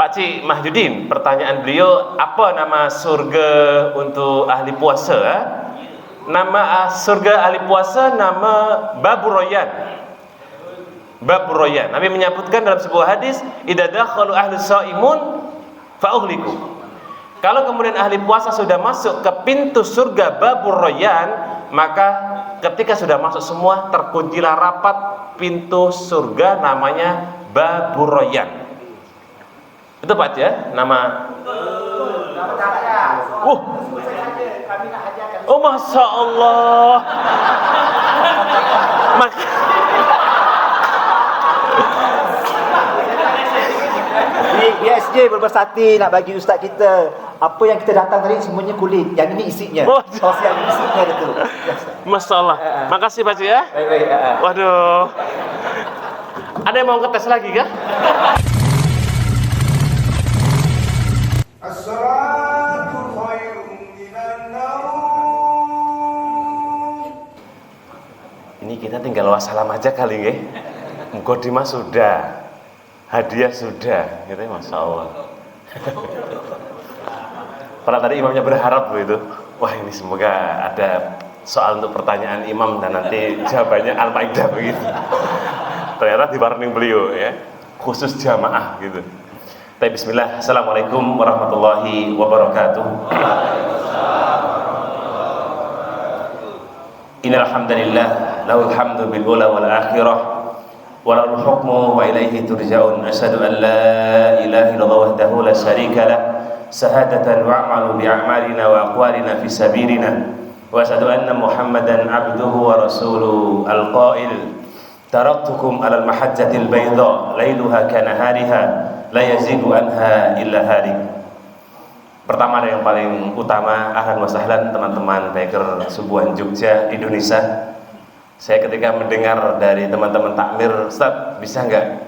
Pak Ci Mahjudin, pertanyaan beliau, apa nama surga untuk ahli puasa? Nama surga ahli puasa nama Babur Royan. Babur Royan. Nabi menyebutkan dalam sebuah hadis, idza dakhalu ahlus shaimun fa ughliqu. Kalau kemudian ahli puasa sudah masuk ke pintu surga Babur Royan, maka ketika sudah masuk semua, terkuncilah rapat pintu surga namanya Babur Royan. Itu Pak ya, nama. Oh, Masya Allah. Di ISJ berbesati nak bagi ustaz kita. Apa yang kita datang tadi semuanya kulit. Yang ini isinya. Sos yang isinya itu. Masya Allah. Makasih Pak ya. Baik. Waduh. Ada yang mau ngetes lagi kah? As-salatu khairun minan naum. Ini kita tinggal wassalam aja kali nggih. Mukadimah sudah, hadiah sudah, gitu ya, Masya Allah. Pernah tadi imamnya berharap begitu. Wah, ini semoga ada soal untuk pertanyaan imam dan nanti jawabannya Al-Maidah begitu. Ternyata dibarengi beliau ya, khusus jamaah gitu. Tapi bismillah, assalamualaikum warahmatullahi wabarakatuh. Innal hamdalillah lahul hamdu bil ula wal akhirah wa lahul hukmu wa ilaihi turja'un. Asyhadu an la ilaha illallah wahdahu la syarika lah syahadatan wa a'malu bi a'malina wa aqwalina fi sabilina wa asyhadu anna Muhammadan abduhu wa rasuluhu al-qail taraktukum alal mahajjatil bayda lailuha kanahariha la yazidu anha illa halik. Pertama dan yang paling utama, ahlan wa sahlan teman-teman biker Subuhan Jogja Indonesia. Saya ketika mendengar dari teman-teman takmir, Ustaz bisa nggak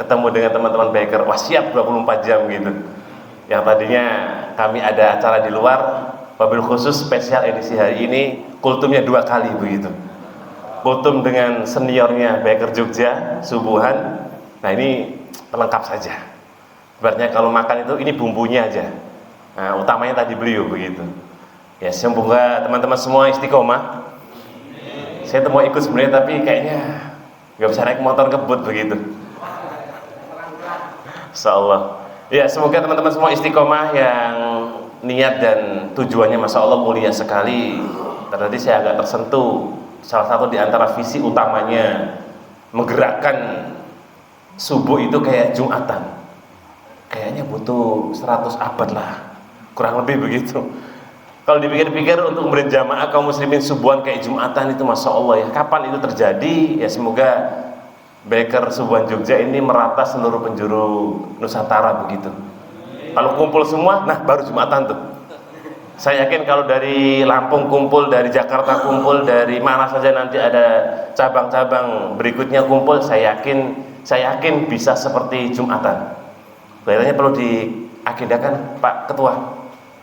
ketemu dengan teman-teman biker? Wah, siap 24 jam gitu. Yang tadinya kami ada acara di luar, wabil khusus spesial edisi hari ini kultumnya 2 kali begitu. Kultum dengan seniornya biker Jogja Subuhan. Nah, ini pelengkap saja. Ibaratnya kalau makan itu ini bumbunya aja. Nah, utamanya tadi beliau begitu. Ya, semoga teman-teman semua istiqomah. Saya mau ikut sebenarnya tapi kayaknya nggak bisa naik motor kebut begitu. Insyaallah. Ya, semoga teman-teman semua istiqomah yang niat dan tujuannya Masya Allah mulia sekali. Tadi saya agak tersentuh. Salah satu di antara visi utamanya menggerakkan subuh itu kayak Jumatan. Kayaknya butuh 100 abad lah, kurang lebih begitu. Kalau dipikir-pikir untuk memberi jamaah kaum muslimin subuhan kayak Jumatan itu Masya Allah ya. Kapan itu terjadi? Ya semoga biker Subuhan Jogja ini merata seluruh penjuru Nusantara begitu. Kalau kumpul semua, nah baru Jumatan tuh. Saya yakin kalau dari Lampung kumpul, dari Jakarta kumpul, dari mana saja nanti ada cabang-cabang berikutnya kumpul, saya yakin bisa seperti Jumatan. Kelihatannya perlu diagendakan Pak Ketua,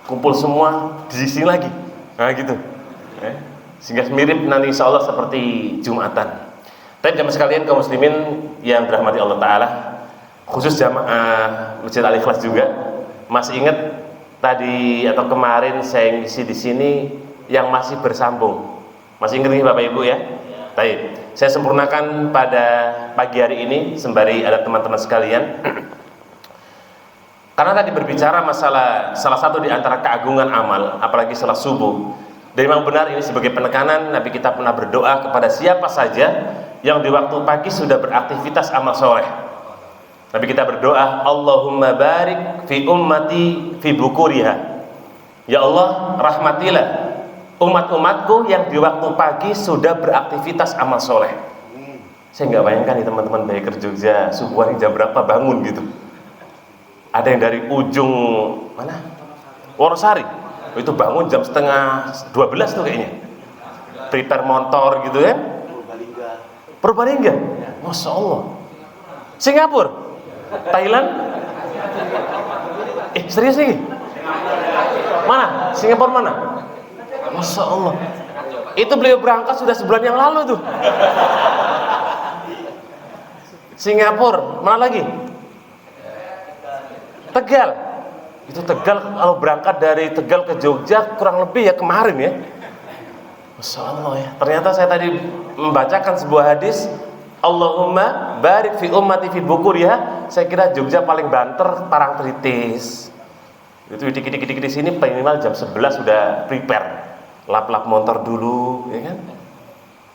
kumpul semua di sini lagi, nah gitu, sehingga mirip nanti insya Allah seperti Jumatan. Tapi jamaah sekalian kaum muslimin yang dirahmati Allah Taala, khusus jamaah Masjid Al Ikhlas juga, masih ingat tadi atau kemarin saya ngisi di sini yang masih bersambung, masih ingat nih Bapak Ibu ya? Baik, saya sempurnakan pada pagi hari ini sembari ada teman-teman sekalian. Karena tadi berbicara masalah salah satu di antara keagungan amal, apalagi salat subuh. Dan memang benar ini sebagai penekanan, Nabi kita pernah berdoa kepada siapa saja yang di waktu pagi sudah beraktivitas amal soleh. Nabi kita berdoa, Allahumma barik fi ummati fi bukuriha. Ya Allah, rahmatilah umat-umatku yang di waktu pagi sudah beraktivitas amal soleh. Saya nggak bayangkan nih teman-teman biker Jogja subuhan jam berapa bangun gitu. Ada yang dari ujung mana? Wonosari. Itu bangun jam setengah 12 tuh kayaknya. Prepare motor gitu ya. Purbalingga. Masya Allah. Singapura. Thailand. Serius nih? Mana? Singapura mana? Masya Allah. Itu beliau berangkat sudah sebulan yang lalu tuh. Singapura. Mana lagi? Tegal. Itu Tegal, kalau berangkat dari Tegal ke Jogja kurang lebih ya kemarin ya. Masya Allah ya. Ternyata saya tadi membacakan sebuah hadis, Allahumma barik fi ummati fi bukuriha. Saya kira Jogja paling banter Parangtritis. Itu dikit-dikit di sini minimal jam 11 sudah prepare. Lap-lap motor dulu, ya kan?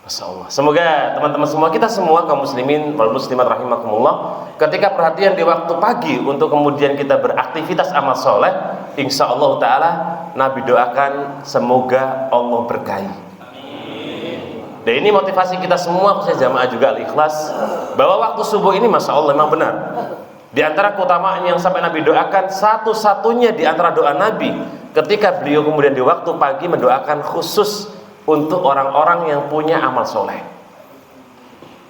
Masya Allah. Semoga teman-teman semua, kita semua kaum muslimin wal muslimat rahimakumullah, ketika perhatian di waktu pagi untuk kemudian kita beraktivitas amal soleh, insya Allah ta'ala Nabi doakan semoga Allah berkahi. Dan ini motivasi kita semua, khususnya jamaah juga al-ikhlas, bahwa waktu subuh ini Masya Allah memang benar. Di antara keutamaan yang sampai Nabi doakan, satu-satunya di antara doa Nabi ketika beliau kemudian di waktu pagi mendoakan khusus untuk orang-orang yang punya amal soleh.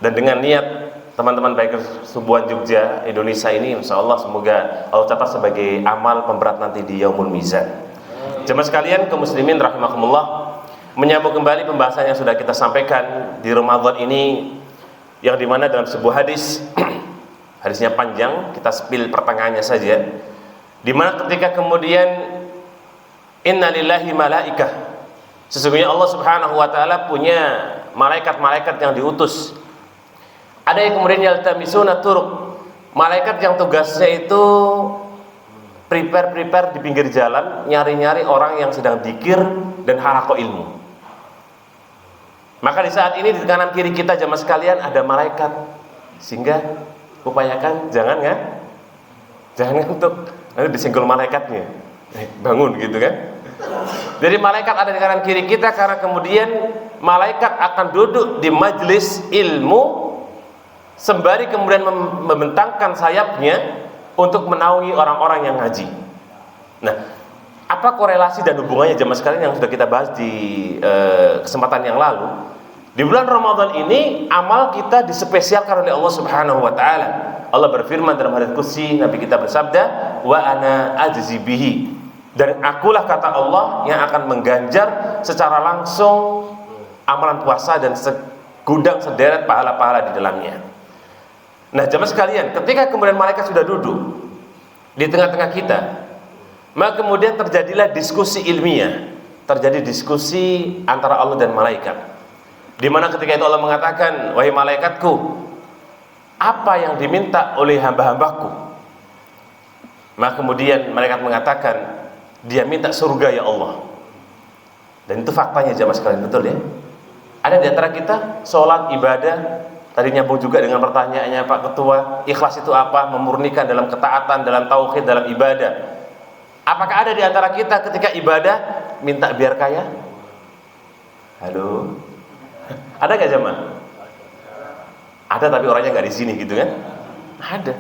Dan dengan niat teman-teman baik Subuhan Jogja Indonesia ini, insya Allah semoga Allah catat sebagai amal pemberat nanti di Yaumul Mizan. Jemaah sekalian kaum muslimin rahimakumullah, menyambung kembali pembahasan yang sudah kita sampaikan di Ramadan ini, yang dimana dalam sebuah hadis hadisnya panjang, kita spill pertengahannya saja, dimana ketika kemudian inna lillahi malaikah, sesungguhnya Allah subhanahu wa ta'ala punya malaikat-malaikat yang diutus. Ada yang kemudian yaltamisuna turuq, malaikat yang tugasnya itu prepare di pinggir jalan, nyari-nyari orang yang sedang dzikir dan halaqah ilmu. Maka di saat ini di kanan kiri kita jamaah sekalian ada malaikat, sehingga upayakan jangan ngantuk, nanti disenggol malaikatnya, bangun gitu kan. Jadi malaikat ada di kanan kiri kita, karena kemudian malaikat akan duduk di majelis ilmu sembari kemudian membentangkan sayapnya untuk menaungi orang-orang yang ngaji. Nah, apa korelasi dan hubungannya jemaah sekalian yang sudah kita bahas di kesempatan yang lalu? Di bulan Ramadan ini amal kita dispesialkan oleh Allah Subhanahu wa taala. Allah berfirman dalam hadits qudsi, Nabi kita bersabda, "Wa ana ajzi bihi." Dan akulah kata Allah yang akan mengganjar secara langsung amalan puasa dan segudang sederet pahala-pahala di dalamnya. Nah, jemaah sekalian, ketika kemudian malaikat sudah duduk di tengah-tengah kita, maka kemudian terjadilah diskusi ilmiah, terjadi diskusi antara Allah dan malaikat, di mana ketika itu Allah mengatakan, wahai malaikatku, apa yang diminta oleh hamba-hambaku? Maka kemudian malaikat mengatakan, dia minta surga ya Allah. Dan itu faktanya jemaah sekalian, betul ya? Ada di antara kita sholat ibadah, tadi nyambung juga dengan pertanyaannya Pak Ketua, ikhlas itu apa? Memurnikan dalam ketaatan, dalam tauhid, dalam ibadah. Apakah ada di antara kita ketika ibadah minta biar kaya? Halo? Ada gak jemaah? Ada, tapi orangnya gak di sini gitu kan? Ada.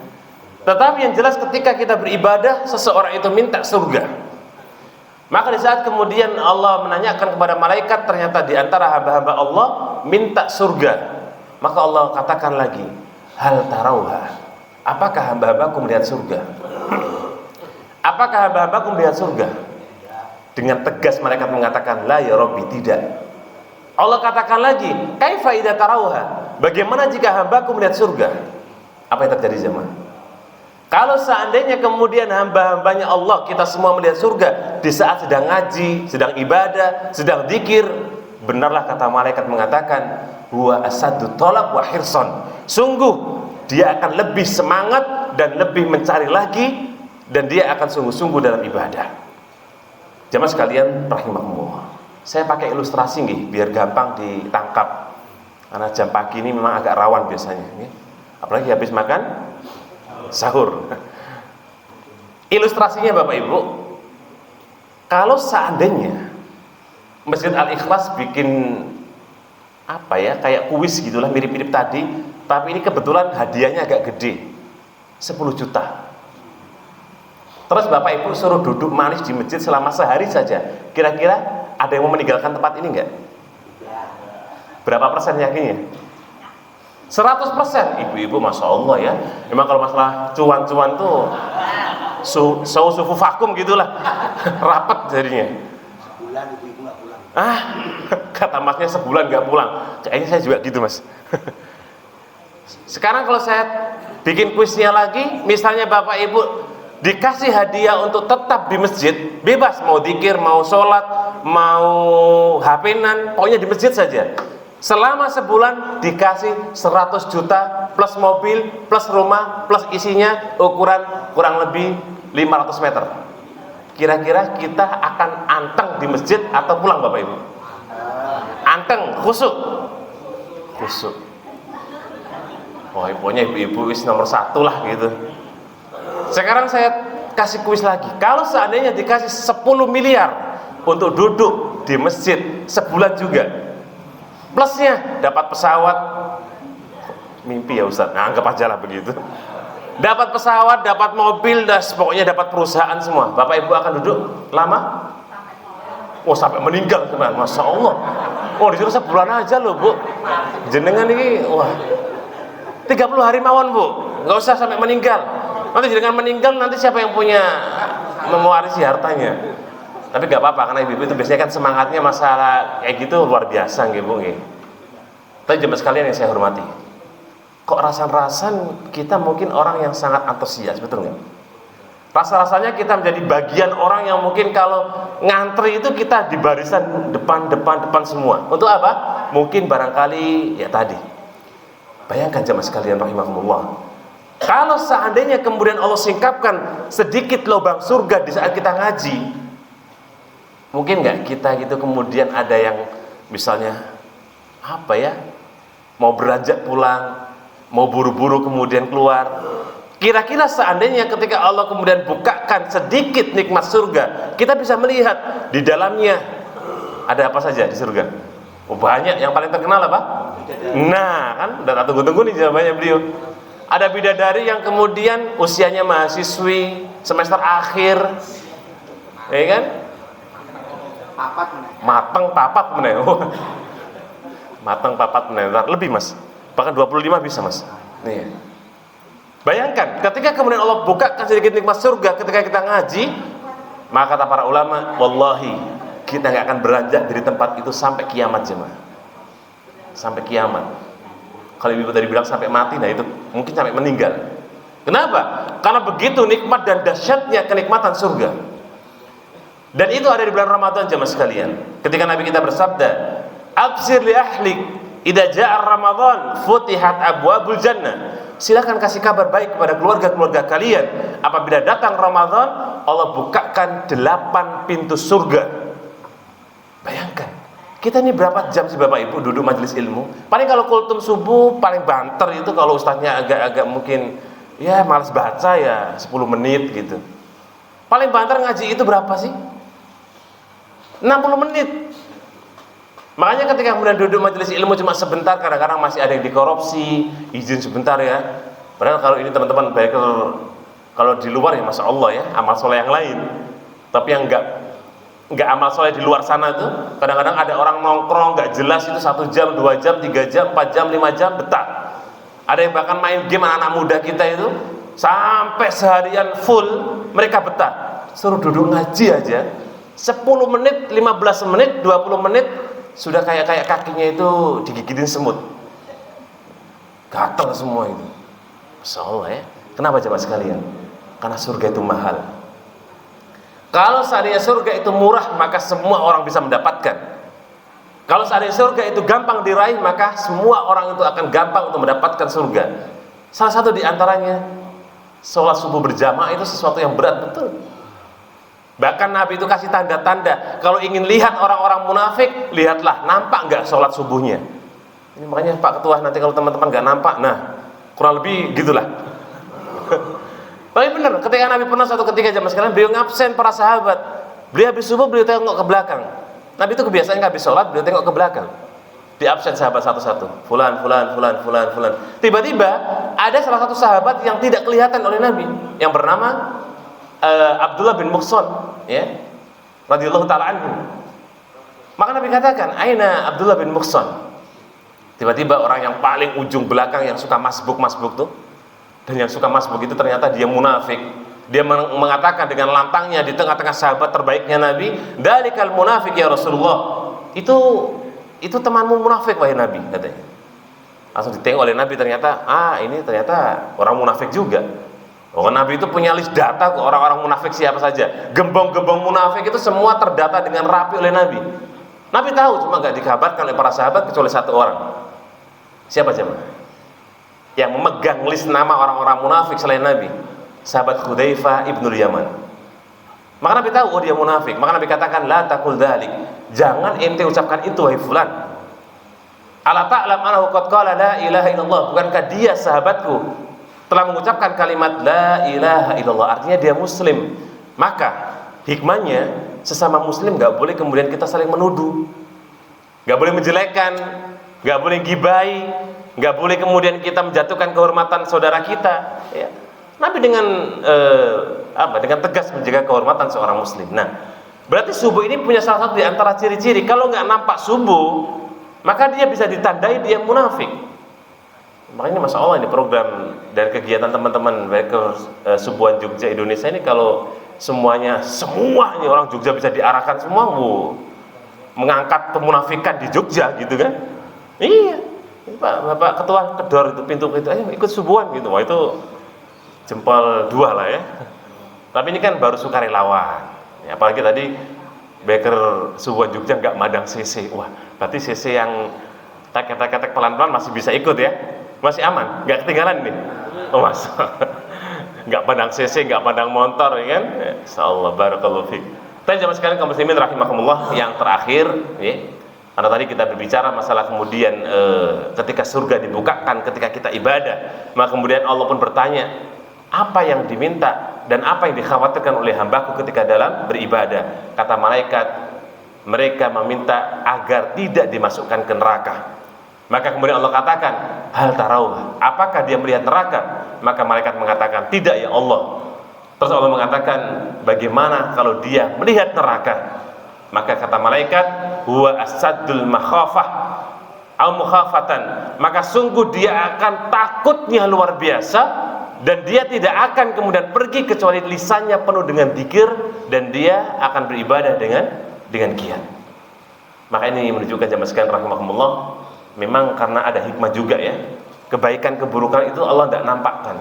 Tetapi yang jelas ketika kita beribadah, seseorang itu minta surga. Maka di saat kemudian Allah menanyakan kepada malaikat, ternyata di antara hamba-hamba Allah minta surga. Maka Allah katakan lagi, hal tarauha, apakah hamba-hambaku melihat surga? Apakah hamba-hambaku melihat surga? Dengan tegas malaikat mengatakan, la ya Rabbi, tidak. Allah katakan lagi, kaifa idza tarauha, bagaimana jika hambaku melihat surga? Apa yang terjadi jemaah? Kalau seandainya kemudian hamba-hambanya Allah, kita semua melihat surga di saat sedang ngaji, sedang ibadah, sedang dzikir, benarlah kata malaikat mengatakan, huwa asaddu talab wa hirson, sungguh dia akan lebih semangat dan lebih mencari lagi, dan dia akan sungguh-sungguh dalam ibadah. Jemaah sekalian rahimakumullah, saya pakai ilustrasi nih biar gampang ditangkap, karena jam pagi ini memang agak rawan biasanya nih. Apalagi habis makan sahur. Ilustrasinya Bapak Ibu, kalau seandainya Masjid Al-Ikhlas bikin apa ya, kayak kuis gitulah, mirip-mirip tadi, tapi ini kebetulan hadiahnya agak gede, 10 juta. Terus Bapak Ibu suruh duduk manis di masjid selama sehari saja, kira-kira ada yang mau meninggalkan tempat ini enggak? Berapa persen yakinnya? 100%. Ibu-ibu Masya Allah ya, memang kalau masalah cuan-cuan tuh sufu vakum gitulah. Rapat jadinya. Sebulan ibu-ibu nggak pulang. Kata masnya sebulan nggak pulang. Kayaknya saya juga gitu mas. Sekarang kalau saya bikin kuisnya lagi, misalnya Bapak Ibu dikasih hadiah untuk tetap di masjid, bebas mau dzikir, mau sholat, mau HP-nan, pokoknya di masjid saja. Selama sebulan dikasih 100 juta plus mobil, plus rumah, plus isinya ukuran kurang lebih 500 meter. Kira-kira kita akan anteng di masjid atau pulang Bapak Ibu? Anteng, khusyuk. Khusyuk. Pokoknya ibu-ibu wis nomor 1 lah gitu. Sekarang saya kasih kuis lagi. Kalau seandainya dikasih 10 miliar untuk duduk di masjid sebulan juga, plusnya dapat pesawat, mimpi ya Ustaz, nah, anggap aja lah begitu. Dapat pesawat, dapat mobil, pokoknya dapat perusahaan semua. Bapak Ibu akan duduk lama? Oh, sampai meninggal teman, Masya Allah. Oh, disuruh sebulan aja loh Bu. Jenengan ini, wah, 30 hari mawon Bu, nggak usah sampai meninggal. Nanti jenengan meninggal, nanti siapa yang punya mewarisi hartanya? Tapi nggak apa-apa, karena ibu-ibu itu biasanya kan semangatnya masalah kayak gitu luar biasa nggih Bu nggih. Tapi jemaah sekalian yang saya hormati, kok rasan-rasan kita mungkin orang yang sangat antusias, betul nggak? Rasa-rasanya kita menjadi bagian orang yang mungkin kalau ngantri itu kita di barisan depan semua. Untuk apa? Mungkin barangkali ya tadi. Bayangkan jemaah sekalian rahimahumullah, kalau seandainya kemudian Allah singkapkan sedikit lubang surga di saat kita ngaji, mungkin nggak kita gitu kemudian ada yang misalnya apa ya, mau beranjak pulang, mau buru-buru kemudian keluar. Kira-kira seandainya ketika Allah kemudian bukakan sedikit nikmat surga, kita bisa melihat di dalamnya ada apa saja di surga. Oh, banyak. Yang paling terkenal apa? Nah, kan udah tak tunggu-tunggu nih jawabannya beliau. Ada bidadari yang kemudian usianya mahasiswi semester akhir, ya kan? Mateng papat meneh. Mateng papat meneh. Lebih Mas. Bahkan 25 bisa Mas. Nih. Bayangkan ketika kemudian Allah bukakan sedikit nikmat surga ketika kita ngaji, maka kata para ulama, wallahi kita nggak akan beranjak dari tempat itu sampai kiamat jemaah. Sampai kiamat. Kalau ibu tadi bilang sampai mati, nah itu mungkin sampai meninggal. Kenapa? Karena begitu nikmat dan dahsyatnya kenikmatan surga. Dan itu ada di bulan Ramadan jemaah sekalian. Ketika Nabi kita bersabda, "Absir li ahlik, idza ja'a Ramadan futihat abwabul jannah." Silakan kasih kabar baik kepada keluarga-keluarga kalian. Apabila datang Ramadan, Allah bukakan 8 pintu surga. Bayangkan, kita ini berapa jam sih Bapak Ibu duduk majelis ilmu? Paling kalau kultum subuh paling banter itu kalau ustaznya agak-agak mungkin ya malas baca ya 10 menit gitu. Paling banter ngaji itu berapa sih? 60 menit. Makanya ketika kemudian duduk majelis ilmu cuma sebentar, kadang-kadang masih ada yang dikorupsi, izin sebentar ya. Padahal kalau ini teman-teman baik kalau di luar ya Masya Allah ya, amal soleh yang lain. Tapi yang enggak amal soleh di luar sana tuh, kadang-kadang ada orang nongkrong nggak jelas itu 1 jam, 2 jam, 3 jam, 4 jam, 5 jam betah. Ada yang bahkan main game anak-anak muda kita itu sampai seharian full, mereka betah. Suruh duduk ngaji aja 10 menit, 15 menit, 20 menit sudah kayak kakinya itu digigitin semut, gatal semua itu. Masya Allah ya. Kenapa coba sekalian? Karena surga itu mahal. Kalau seandainya surga itu murah, maka semua orang bisa mendapatkan. Kalau seandainya surga itu gampang diraih, maka semua orang itu akan gampang untuk mendapatkan surga. Salah satu di antaranya, sholat subuh berjamaah itu sesuatu yang berat betul. Bahkan Nabi itu kasih tanda-tanda, kalau ingin lihat orang-orang munafik, lihatlah nampak nggak sholat subuhnya. Ini makanya Pak Ketua, nanti kalau teman-teman nggak nampak, nah kurang lebih gitulah. Tapi benar, ketika Nabi pernah suatu ketika zaman sekalian, beliau ngabsen para sahabat. Beliau habis subuh, beliau tengok ke belakang. Nabi itu kebiasaan habis sholat, beliau tengok ke belakang. Di absen sahabat satu-satu, fulan. Tiba-tiba ada salah satu sahabat yang tidak kelihatan oleh Nabi, yang bernama Abdullah bin Mukhson, ya, radhiyallahu taala anhu. Maka Nabi katakan, "Aina Abdullah bin Mukhson?" Tiba-tiba orang yang paling ujung belakang yang suka masbuk tuh, dan yang suka masbuk itu ternyata dia munafik. Dia mengatakan dengan lantangnya di tengah-tengah sahabat terbaiknya Nabi, "Dalikal munafik ya Rasulullah." Itu temanmu munafik wahai Nabi, katanya. Langsung ditengok oleh Nabi, ternyata ini ternyata orang munafik juga. Oh, Nabi itu punya list data kok orang-orang munafik siapa saja. Gembong-gembong munafik itu semua terdata dengan rapi oleh Nabi. Nabi tahu, cuma nggak dikabarkan oleh para sahabat kecuali satu orang. Siapa jemaah? Yang memegang list nama orang-orang munafik selain Nabi, sahabat Hudzaifah ibnul Yaman. Maka Nabi tahu, oh dia munafik. Maka Nabi katakan, la taqul dzalik. Jangan ente ucapkan itu wahai fulan. Ala ta'lam annahu qad qala la ilaha illallah. Bukankah dia sahabatku telah mengucapkan kalimat la ilaha illallah, artinya dia muslim. Maka hikmahnya sesama muslim gak boleh kemudian kita saling menuduh, gak boleh menjelekkan, gak boleh gibai, gak boleh kemudian kita menjatuhkan kehormatan saudara kita ya. Nabi dengan dengan tegas menjaga kehormatan seorang muslim. Nah, berarti subuh ini punya salah satu di antara ciri-ciri. Kalau nggak nampak subuh, maka dia bisa ditandai dia munafik. Makanya Masya Allah ini program dari kegiatan teman-teman baik ke Subuhan Jogja Indonesia ini, kalau semuanya orang Jogja bisa diarahkan semua, mengangkat kemunafikan di Jogja gitu kan. Iya, Bapak Ketua Kedor itu pintu itu, ayo ikut subuhan gitu. Wah, itu jempol 2 lah ya. Tapi ini kan baru sukarelawan ya, apalagi tadi Baker Subuhan Jogja nggak madang CC. Wah, berarti CC yang tek-tek pelan-pelan masih bisa ikut ya, masih aman, nggak ketinggalan nih. Oh mas, nggak pandang CC, nggak pandang motor ya kan. Insyaallah barakallahu fiik. Tapi jamaah sekalian kaum muslimin rahimakumullah, yang terakhir ya, karena tadi kita berbicara masalah kemudian ketika surga dibukakan ketika kita ibadah, maka kemudian Allah pun bertanya apa yang diminta dan apa yang dikhawatirkan oleh hambaku ketika dalam beribadah. Kata malaikat, mereka meminta agar tidak dimasukkan ke neraka. Maka kemudian Allah katakan, hal tarawah, apakah dia melihat neraka? Maka malaikat mengatakan, tidak ya Allah. Terus Allah mengatakan, bagaimana kalau dia melihat neraka? Maka kata malaikat, huwa asaddul makhafah au mukhafatan, maka sungguh dia akan takutnya luar biasa, dan dia tidak akan kemudian pergi kecuali lisannya penuh dengan dzikir, dan dia akan beribadah dengan giat. Maka ini menunjukkan jamaah sekalian rahimakumullah, memang karena ada hikmah juga ya. Kebaikan keburukan itu Allah tidak nampakkan.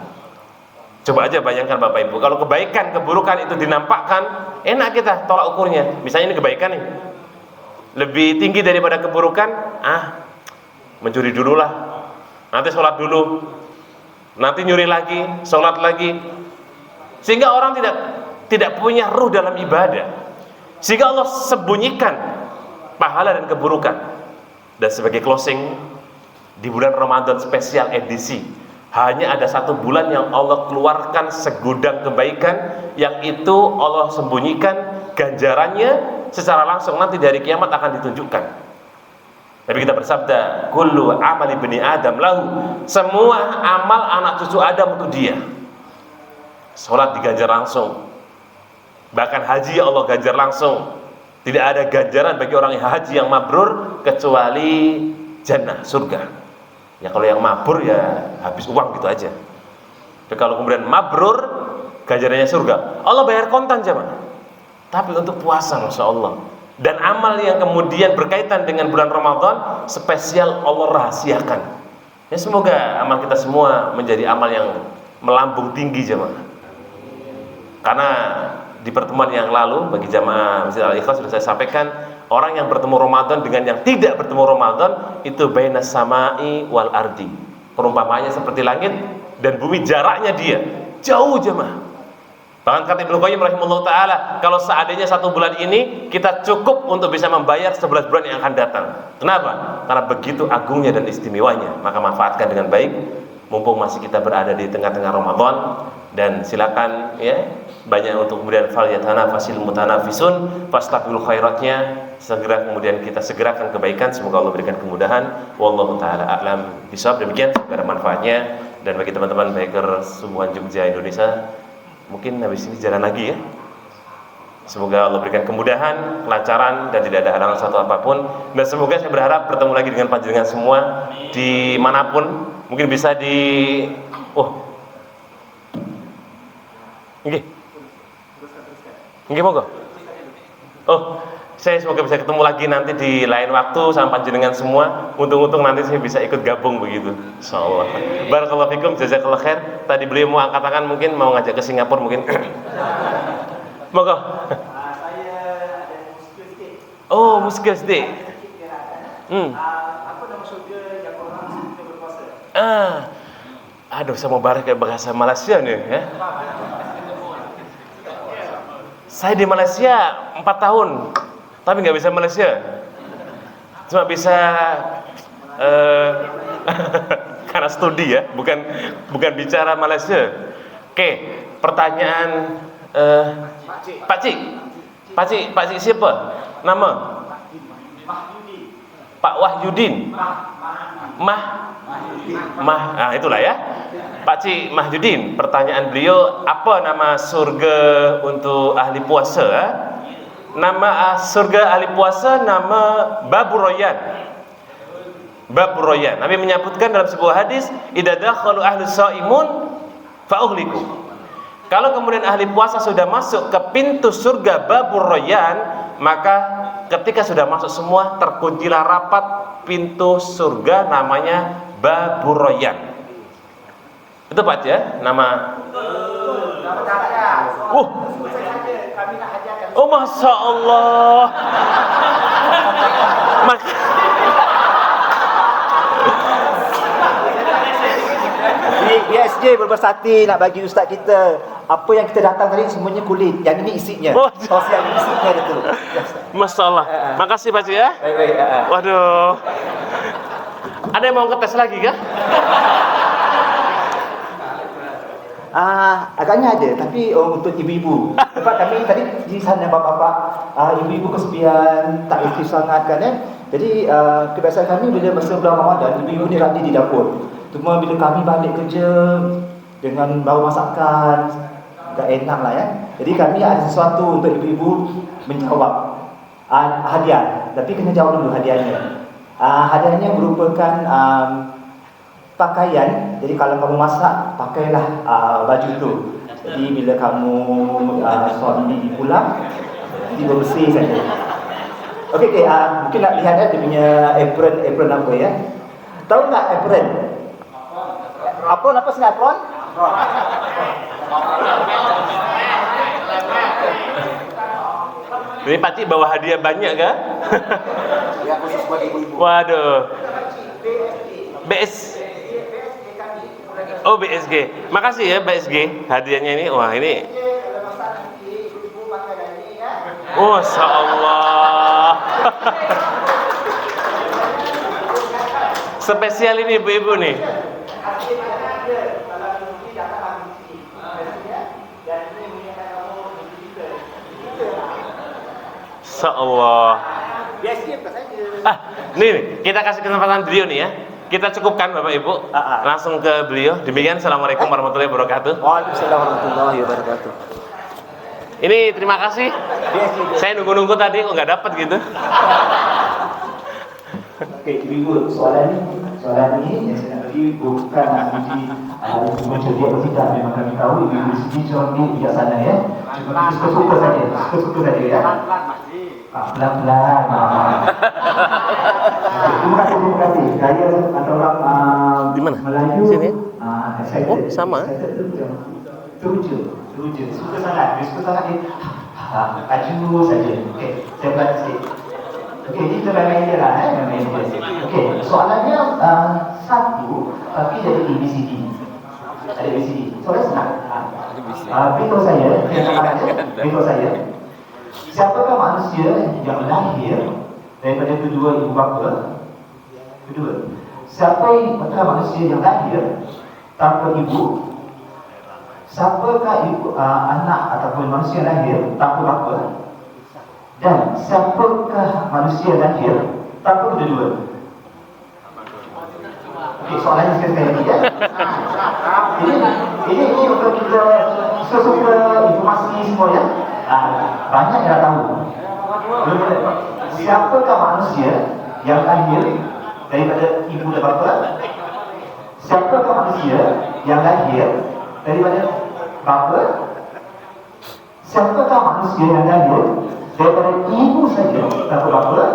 Coba aja bayangkan Bapak Ibu, kalau kebaikan keburukan itu dinampakkan, enak kita tolak ukurnya. Misalnya ini kebaikan nih, lebih tinggi daripada keburukan, mencuri dulu lah, nanti sholat dulu, nanti nyuri lagi, sholat lagi, sehingga orang tidak punya ruh dalam ibadah, sehingga Allah sembunyikan pahala dan keburukan. Dan sebagai closing, di bulan Ramadan spesial edisi, hanya ada 1 bulan yang Allah keluarkan segudang kebaikan, yang itu Allah sembunyikan ganjarannya secara langsung, nanti dari kiamat akan ditunjukkan. Nabi kita bersabda, kullu amali bani Adam lahu, semua amal anak cucu Adam untuk dia. Sholat diganjar langsung, bahkan haji Allah ganjar langsung. Tidak ada ganjaran bagi orang yang haji yang mabrur kecuali jannah, surga. Ya kalau yang mabrur ya habis uang gitu aja. Tapi kalau kemudian mabrur, ganjarannya surga. Allah bayar kontan jemaah. Tapi untuk puasa Masya Allah, dan amal yang kemudian berkaitan dengan bulan Ramadan spesial Allah rahasiakan. Ya semoga amal kita semua menjadi amal yang melambung tinggi jemaah. Karena di pertemuan yang lalu bagi jamaah Masjid Al-Ikhlas sudah saya sampaikan, orang yang bertemu Ramadan dengan yang tidak bertemu Ramadan itu bainas samai wal ardi. Perumpamaannya seperti langit dan bumi, jaraknya dia jauh jemaah. Bahkan kata Ibnu Qayyim rahimahullah ta'ala, kalau seandainya 1 bulan ini kita cukup untuk bisa membayar 11 bulan yang akan datang. Kenapa? Karena begitu agungnya dan istimewanya. Maka manfaatkan dengan baik mumpung masih kita berada di tengah-tengah Ramadan, dan silakan ya, banyak untuk kemudian falyatanafasil mutanafisun, fastabiqul khairatnya, segera kemudian kita segerakan kebaikan. Semoga Allah berikan kemudahan. Wallahu taala a'lam bishawab. Demikian semoga manfaatnya. Dan bagi teman-teman biker Subuhan Jogja Indonesia, mungkin habis ini jalan lagi ya. Semoga Allah berikan kemudahan, kelancaran, dan tidak ada halangan satu apapun. Dan semoga saya berharap bertemu lagi dengan panjenengan semua dimanapun. Mungkin bisa di nggih monggo. Saya semoga bisa ketemu lagi nanti di lain waktu sama panjenengan semua. Untung-untung nanti saya bisa ikut gabung begitu. Insyaallah. Barakallahu fikum, jazakallahu khair. Tadi beliau mau angkat tangan, mungkin mau ngajak ke Singapura mungkin. Monggo. Saya ada muskil sikit. Oh, muskil sedikit. Apa nama surga yang orang suka berpuasa? Aduh, saya mau bareng kayak bahasa Malaysia nih ya. Saya di Malaysia 4 tahun, tapi nggak bisa Malaysia. Cuma bisa karena studi ya, bukan bicara Malaysia. Oke, pertanyaan Pak Cik siapa? Nama? Pak Wahyudin. Nah itulah ya. Pak Cik Mahyudin, pertanyaan beliau, apa nama surga untuk ahli puasa? Nama surga ahli puasa nama Babur Rayyan. Babur Rayyan. Nabi menyebutkan dalam sebuah hadis, idza dakhalu ahlus shaimun fa ughliqu. Kalau kemudian ahli puasa sudah masuk ke pintu surga Babur Rayyan, maka ketika sudah masuk semua, terkuncilah rapat pintu surga namanya Babur Rayyan. Itu Pak ya, nama. Oh, Masya Allah. Ini BSJ berbesati nak bagi ustaz kita. Apa yang kita datang tadi semuanya kulit. Yang ini isinya. Oh. Sos yang isinya itu. Masya Allah. Makasih Pak ya. Baik. Waduh. Ada yang mau ngetes lagi kah? Agaknya ada, tapi untuk ibu-ibu. Sebab kami tadi di sana bapak-bapak, ibu-ibu kesepian, tak aktif sangat kan ya. Jadi kebiasaan kami bila masa bulan Ramadan, ibu-ibu ni rajin di dapur. Cuma bila kami balik kerja dengan bawa masakan, tak enak lah ya. Jadi kami ada sesuatu untuk ibu-ibu menjawab hadiah. Tapi kena jawab dulu hadiahnya. Hadiahnya merupakan pakaian. Jadi kalau kamu masak, pakailah baju itu. Jadi bila kamu suami pulang, jadi bersih saja. Okey, mungkin nak lihat dia punya apron apa ya? Tahu tak apron? Apa sini apron? Ini Pak Cik bawa hadiah banyak kah? Ya khusus buat ibu-ibu. Waduh. Oh, BSG. Makasih ya BSG hadiahnya ini. Wah, ini. Oh, Masya Allah. Spesial ini ibu-ibu nih. Masya Allah. Nih, kita kasih kesempatan beliau nih ya. Kita cukupkan Bapak Ibu. Langsung ke beliau. Demikian, Assalamualaikum warahmatullahi wabarakatuh. Waalaikumsalam warahmatullahi wabarakatuh. Ini terima kasih. Saya nunggu-nunggu tadi kok nggak dapat gitu. Okey, ibu, soalan ini yang saya nak bagi bukan nak uji semua cerdik atau tidak. Memang kami tahu ibu di sini cerdik bijaksana ya. Cuma suka-suka saja ya. Pelan-pelan. Terima kasih. Saya ada orang Di mana? Melayu. Sini? Oh, sama. Teruja. Suka sangat dia. Aju saja. Okey, saya pelan sikit. Okey, ini kita main dia lah. Okey, soalannya satu, tapi dari ABCD. Ada ABCD. Soalan senang. Beritahu saya, siapakah manusia yang lahir daripada kedua ibu bapa? Kedua, siapakah manusia yang lahir tanpa ibu? Siapakah anak ataupun manusia lahir tanpa bapa? Dan siapakah manusia lahir tanpa kedua-dua? Okey, soalannya sekali lagi ya. Ini untuk kita suka informasi semua ya. Banyak yang tahu. Siapakah manusia yang lahir daripada ibu dan bapa? Siapakah manusia yang lahir daripada bapa? Siapakah manusia yang lahir daripada ibu saja bapa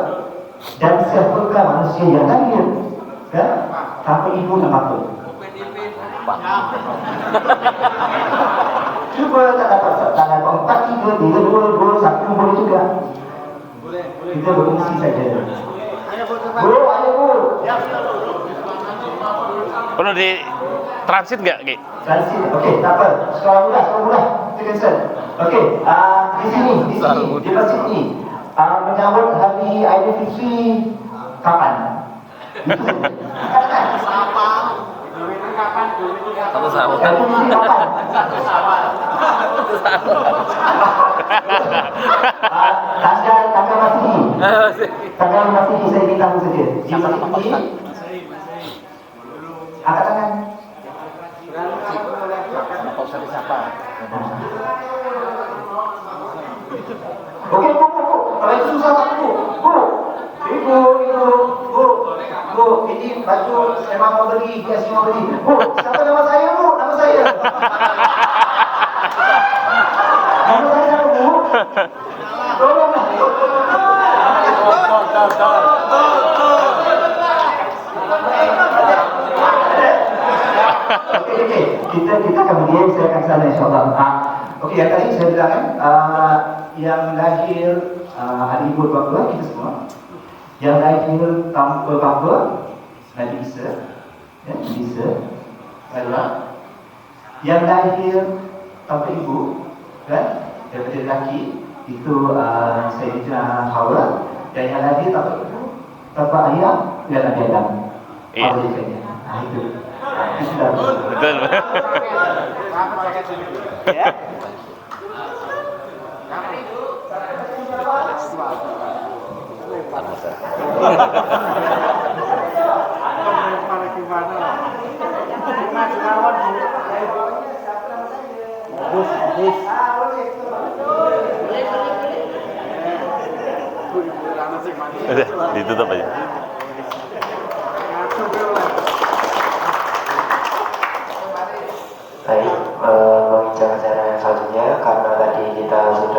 dan siapakah manusia yang lahir tanpa ibu dan bapa. Cuba tak dapat tanda 4, 3, 2, 1 boleh juga. Kita berfungsi saja. Bu, ayo bu. Perlu di transit nggak, Ki? Transit, okey, tak apa. Sekolah mudah. Kita cancel. Okey, di sini, di masjid ni, menyambut hari Aidilfitri kapan? Itu saja. Aidilfitri kapan? Tanggal Masihi. Tanggal Masihi saya beritahu saja. Di masjid ini, angkat tangan. Okey, bu. Kalau itu susah tak bu? Bu, ini baju memang mau beli, dia semua beli. Bu, siapa nama saya bu? Nama saya. Nama saya siapa bu? Tolonglah. Okey. Kita kemudian saya akan sana insyaAllah. Okey, yang tadi saya bilang kan, yang lahir ada ibu bapa kita semua. Yang lahir tanpa bapa Nabi Isa, adalah yang lahir tanpa ibu, kan? Daripada lelaki itu Sayyidina Hawa, dan yang lahir tanpa ibu, tanpa ayah ialah Nabi Adam. Iya. Itu. Betul. Ya. Udah, ditutup aja. Baik, membincang secara selanjutnya karena tadi kita sudah